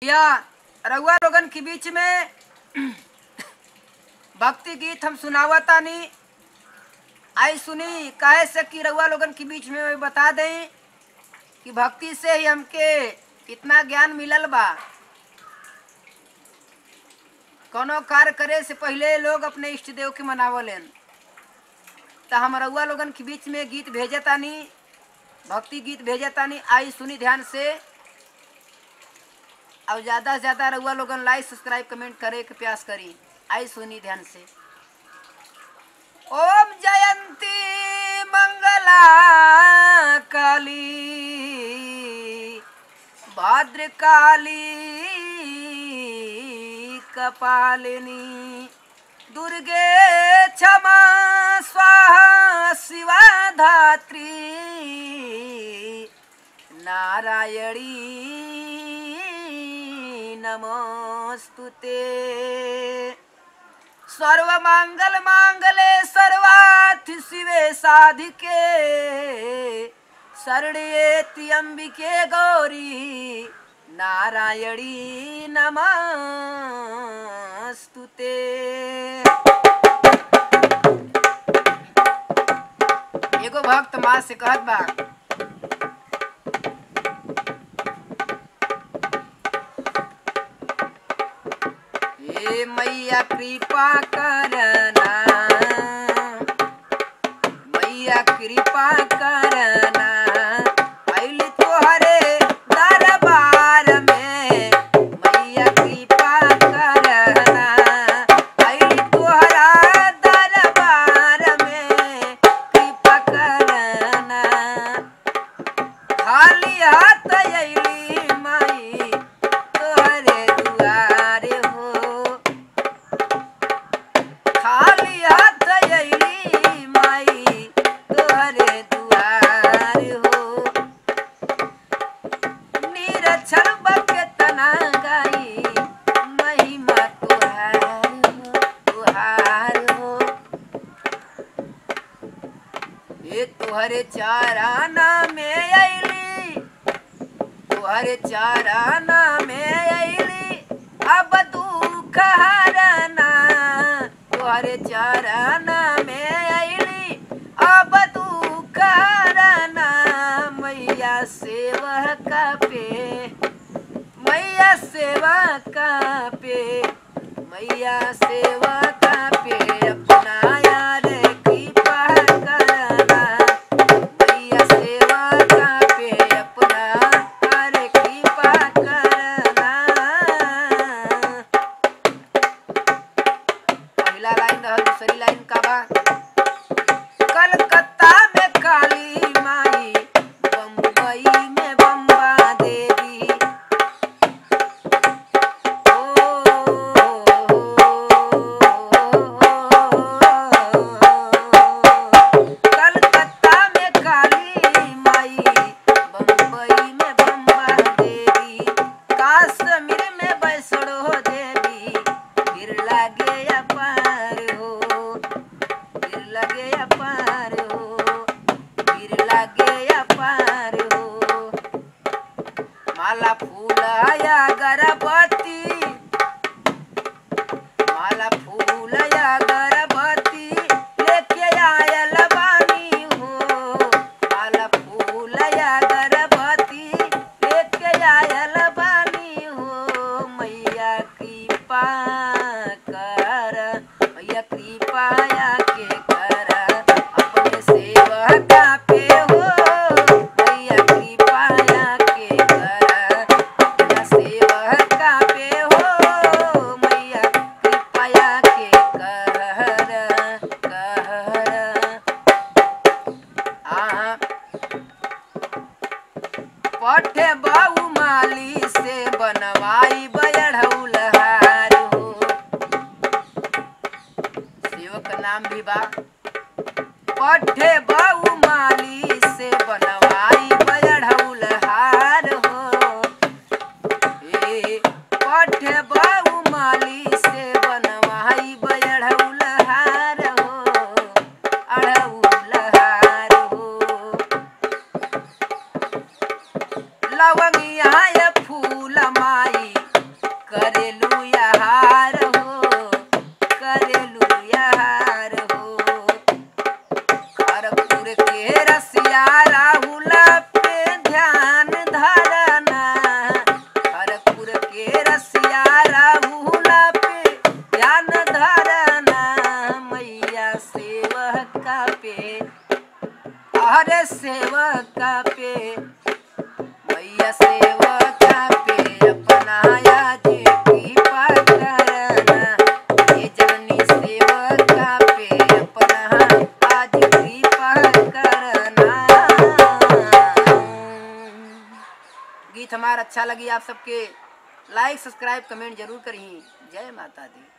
या रउआ लोगन के बीच में भक्ति गीत हम सुनावतानी। आई सुनी काहे से कि रउआ लोगन के बीच में बता दें कि भक्ति से ही हमके इतना ज्ञान मिलल बा। कोनो कार्य करे से पहले लोग अपने इष्ट देव के मनावलेन, तो हम रउआ लोगन के बीच में गीत भेजतानी, भक्ति गीत भेजतानी। आई सुनी ध्यान से और ज़्यादा से ज़्यादा रउआ लोगन लाइक सब्सक्राइब कमेंट करे के प्रयास करी। आई सुनी ध्यान से। ओम जयंती मंगला काली भद्रकाली कपालिनी दुर्गे क्षमा स्वाहा शिवा धात्री नारायणी नमोस्तुते। सर्वमंगल मांगले सर्वार्थ शिवे साधिके शरण्ये अंबिके गौरी नारायणी नमोस्तुते। एगो भक्त माँ से कहत बा, हे मैया कृपा करना, मैया कृपा करना, आइली तोहरे दरबार में। मैया कृपा करना, आइली तोहरा दरबार में। कृपा करना, खाली हाथ अइली माई तोहरे दुआरे हो। खाली हाथ अइली माई तोहरे दुआर हो। निरक्षर बकेतना गाई महिमा तुहार हो, तुहार हो। ये तुहरे चाराना में अइली, तुहरे चाराना में अइली, अब दुख हरना। तुहरे चाराना में अइली, अब दुख हरना। मैया सेवा का पे, मैया सेवा का पे, मैया सेवा का पे अपना यार कृपा करना। मैया सेवा का पे अपना यार कृपा करना। पहला लाइन रहल, दूसरी लाइन का बा, कलकत्ता में काली माई, बम्बई में बम्बा देवी। कलकत्ता में काली माई, बम्बई में बम्बा देवी। कश्मीर में वैष्णो देवी, फिर लगे अपार हो, फिर लगे अपार हो, फिर लगे अपार हो। माला फूल या गर्भवती, माला फूल या गर्भवती लेके आयल बानी हो। माला फूल या गर्भवती लेके आयल बानी हो। मैया कृपा कर, मैया कृपा के कर अपने सेवका पे हो। मैया कृपा के कर अपना सेवका पे हो। मैया कृपा के कर कर। पठे बाऊ माली से बनवाई बयढ़ौल हार हो। सेवक नाम भी बा, पठे बाऊ माली से बनवाई बयढ़ौल हार हो। ए पठे बाऊ माली से बनवाई बयढ़ौल हार हो, अढ़ौल हार हो। लवंगिया फूल माई अरे सेवका पे मैया सेवका पे अपना आज कृपा करना, ये जननी सेवका पे अपना आज कृपा करना। गीत हमारा अच्छा लगी आप सबके लाइक सब्सक्राइब कमेंट जरूर करिए। जय माता दी।